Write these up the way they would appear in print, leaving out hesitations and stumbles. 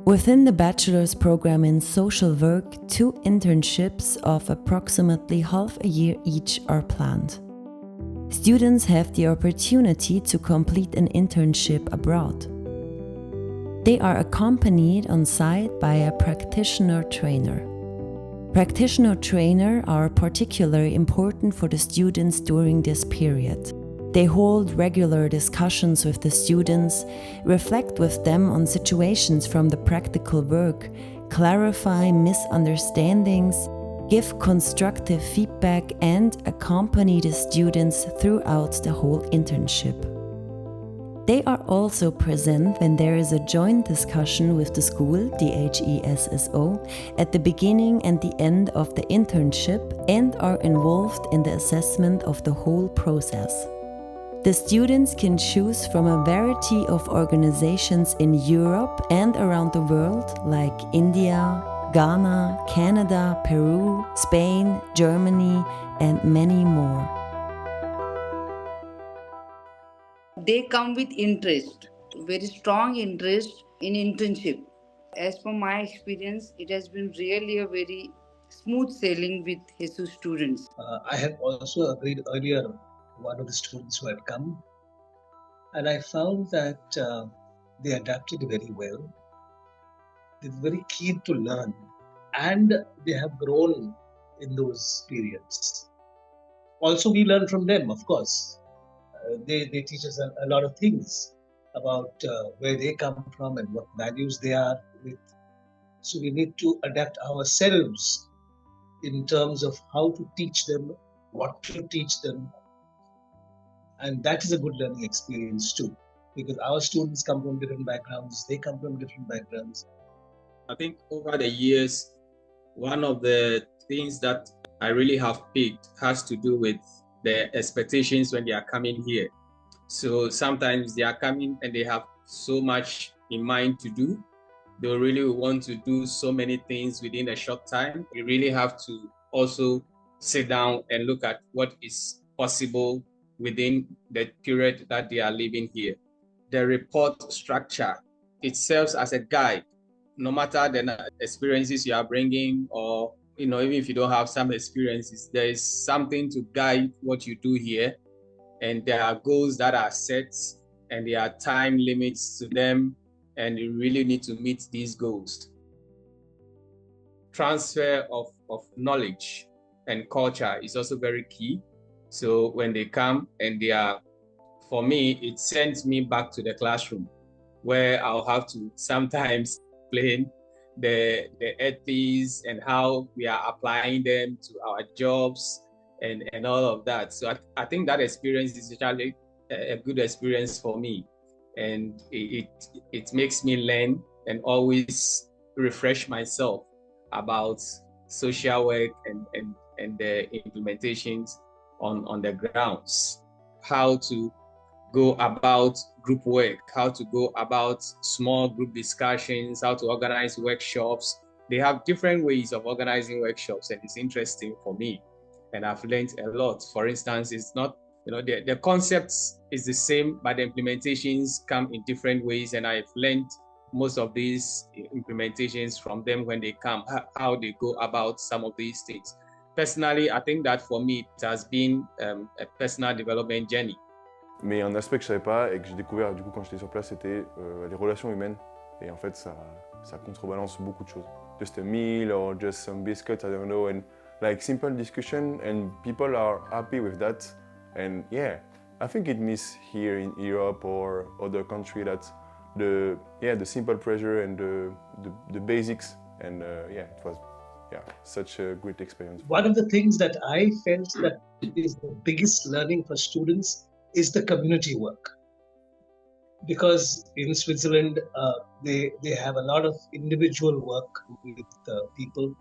Within the bachelor's program in social work, 2 internships of approximately half a year each are planned. Students have the opportunity to complete an internship abroad. They are accompanied on site by a practitioner trainer. Practitioner trainers are particularly important for the students during this period. They hold regular discussions with the students, reflect with them on situations from the practical work, clarify misunderstandings, give constructive feedback, and accompany the students throughout the whole internship. They are also present when there is a joint discussion with the school, the HES-SO, at the beginning and the end of the internship, and are involved in the assessment of the whole process. The students can choose from a variety of organizations in Europe and around the world, like India, Ghana, Canada, Peru, Spain, Germany, and many more. They come with interest, very strong interest in internship. As per my experience, it has been really a very smooth sailing with HES-SO students. I have also agreed earlier one of the students who had come, and I found that they adapted very well. They were very keen to learn, and they have grown in those periods. Also, we learn from them, of course. They teach us a lot of things about where they come from and what values they are with. So we need to adapt ourselves in terms of how to teach them, what to teach them. And that is a good learning experience too, because our students come from different backgrounds, they come from different backgrounds. I think over the years, one of the things that I really have picked has to do with the expectations when they are coming here. So sometimes they are coming and they have so much in mind to do. They really want to do so many things within a short time. You really have to also sit down and look at what is possible within the period that they are living here. The report structure, it serves as a guide, no matter the experiences you are bringing, or even if you don't have some experiences, there is something to guide what you do here. And there are goals that are set and there are time limits to them, and you really need to meet these goals. Transfer of knowledge and culture is also very key. So when they come and for me, it sends me back to the classroom where I'll have to sometimes explain the ethics and how we are applying them to our jobs and all of that. So I think that experience is actually a good experience for me, and it makes me learn and always refresh myself about social work and the implementations on the grounds, how to go about group work, how to go about small group discussions, how to organize workshops. They have different ways of organizing workshops, and it's interesting for me. And I've learned a lot. For instance, it's not, the concepts is the same, but the implementations come in different ways. And I've learned most of these implementations from them when they come, how they go about some of these things. Personally, I think that for me, it has been a personal development journey. Mais un aspect que je savais pas et que j'ai découvert du coup quand j'étais sur place, c'était les relations humaines. Et en fait, ça contrebalance beaucoup de choses. Just a meal or just some biscuits, I don't know, and like simple discussion, and people are happy with that. And yeah, I think it miss here in Europe or other country that the simple pleasure and the basics, and it was such a great experience. One of the things that I felt that is the biggest learning for students is the community work, because in Switzerland they have a lot of individual work with people,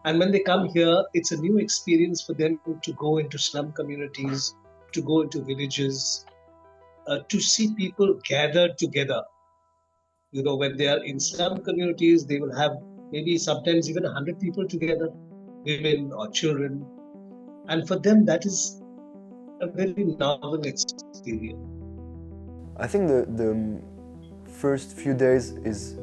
and when they come here, it's a new experience for them to go into slum communities, to go into villages, to see people gathered together. When they are in slum communities, they will have maybe sometimes even 100 people together, women or children, and for them that is a very novel experience. I think the first few days is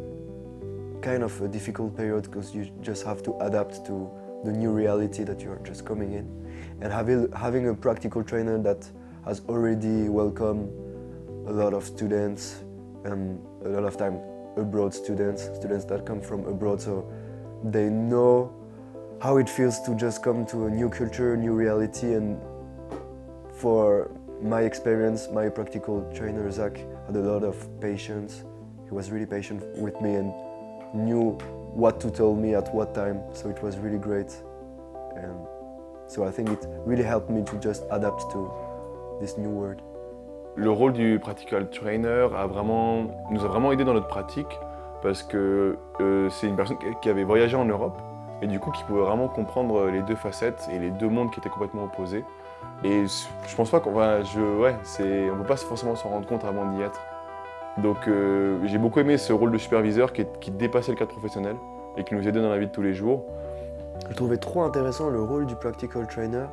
kind of a difficult period because you just have to adapt to the new reality that you're just coming in. And having a practical trainer that has already welcomed a lot of students, and a lot of time abroad students that come from abroad, so they know how it feels to just come to a new culture, new reality. And for my experience, my practical trainer Zach had a lot of patience. He was really patient with me and knew what to tell me at what time, so it was really great. And so I think it really helped me to just adapt to this new world. Le rôle du practical trainer nous a vraiment aidé dans notre pratique parce que c'est une personne qui avait voyagé en Europe et du coup qui pouvait vraiment comprendre les deux facettes et les deux mondes qui étaient complètement opposés. Et je pense pas on peut pas forcément s'en rendre compte avant d'y être. Donc j'ai beaucoup aimé ce rôle de superviseur qui dépassait le cadre professionnel et qui nous aidait dans la vie de tous les jours. Je trouvais trop intéressant le rôle du practical trainer,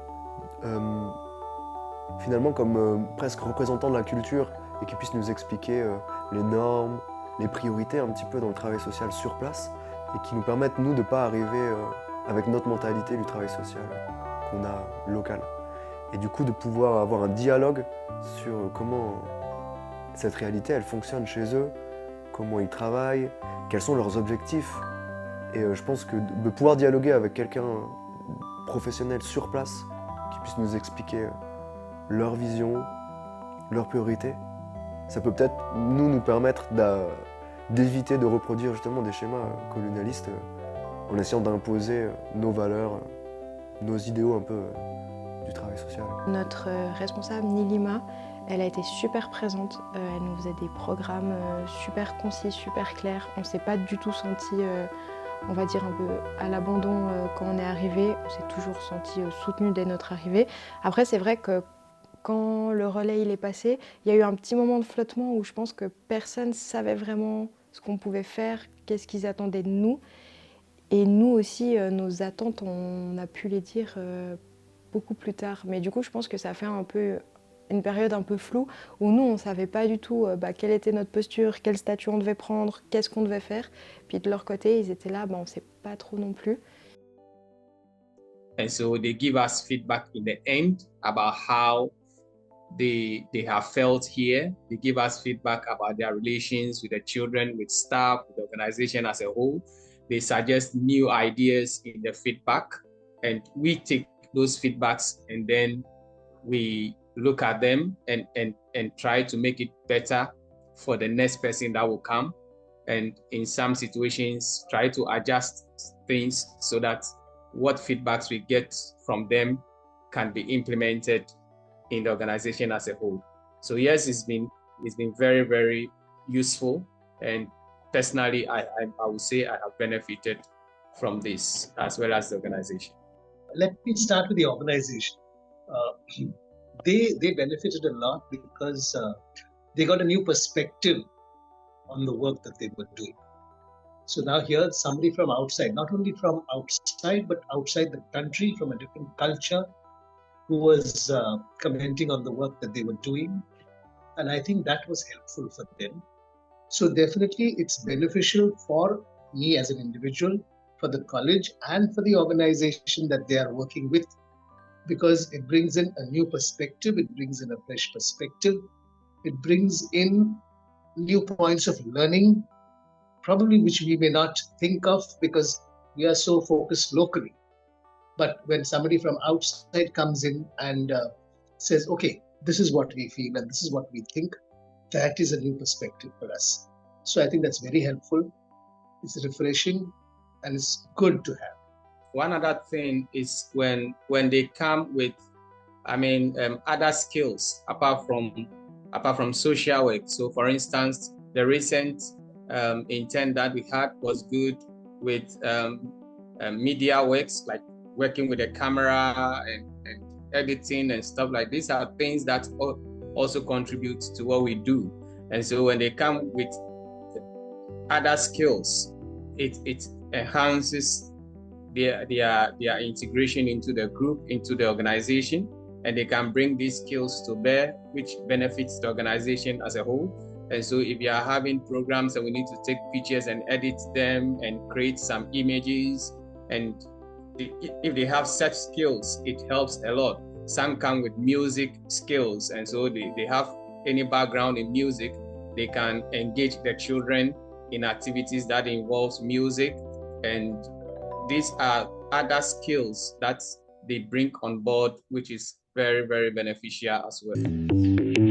finalement comme presque représentant de la culture et qui puisse nous expliquer les normes, les priorités un petit peu dans le travail social sur place et qui nous permettent nous de ne pas arriver avec notre mentalité du travail social qu'on a local. Et du coup de pouvoir avoir un dialogue sur comment cette réalité elle fonctionne chez eux, comment ils travaillent, quels sont leurs objectifs. Et je pense que de pouvoir dialoguer avec quelqu'un professionnel sur place qui puisse nous expliquer leur vision, leurs priorités, ça peut peut-être nous permettre d'éviter de reproduire justement des schémas colonialistes en essayant d'imposer nos valeurs, nos idéaux un peu du travail social. Notre responsable Nilima, elle a été super présente, elle nous faisait des programmes super concis, super clairs. On ne s'est pas du tout senti, on va dire, un peu à l'abandon quand on est arrivé. On s'est toujours senti soutenu dès notre arrivée. Après, c'est vrai que quand le relais il est passé, il y a eu un petit moment de flottement où je pense que personne ne savait vraiment ce qu'on pouvait faire, qu'est-ce qu'ils attendaient de nous. Et nous aussi, nos attentes, on a pu les dire beaucoup plus tard. Mais du coup, je pense que ça fait un peu une période un peu floue où nous, on ne savait pas du tout quelle était notre posture, quel statut on devait prendre, qu'est-ce qu'on devait faire. Puis de leur côté, ils étaient là, on ne sait pas trop non plus. And so they give us feedback in the end about how they have felt here. They give us feedback about their relations with the children, with staff, with the organization as a whole. They suggest new ideas in the feedback, and we take those feedbacks and then we look at them and try to make it better for the next person that will come. And in some situations, try to adjust things so that what feedbacks we get from them can be implemented in the organization as a whole. So yes, it's been very, very useful. And personally, I would say I have benefited from this as well as the organization. Let me start with the organization. They benefited a lot because they got a new perspective on the work that they were doing. So now here, somebody from outside, not only from outside, but outside the country, from a different culture, who was commenting on the work that they were doing. And I think that was helpful for them. So definitely it's beneficial for me as an individual, for the college, and for the organization that they are working with, because it brings in a new perspective, it brings in a fresh perspective, it brings in new points of learning, probably which we may not think of because we are so focused locally. But when somebody from outside comes in and says, okay, this is what we feel and this is what we think, that is a new perspective for us. So I think that's very helpful. It's refreshing and it's good to have. One other thing is when they come with, other skills apart from social work. So for instance, the recent intern that we had was good with media works, like working with a camera and editing and stuff like this are things that also contribute to what we do. And so when they come with other skills, it enhances their integration into the group, into the organization, and they can bring these skills to bear, which benefits the organization as a whole. And so if you are having programs and we need to take pictures and edit them and create some images, and if they have such skills, it helps a lot. Some come with music skills, and so they have any background in music, they can engage the children in activities that involves music. And these are other skills that they bring on board, which is very, very beneficial as well.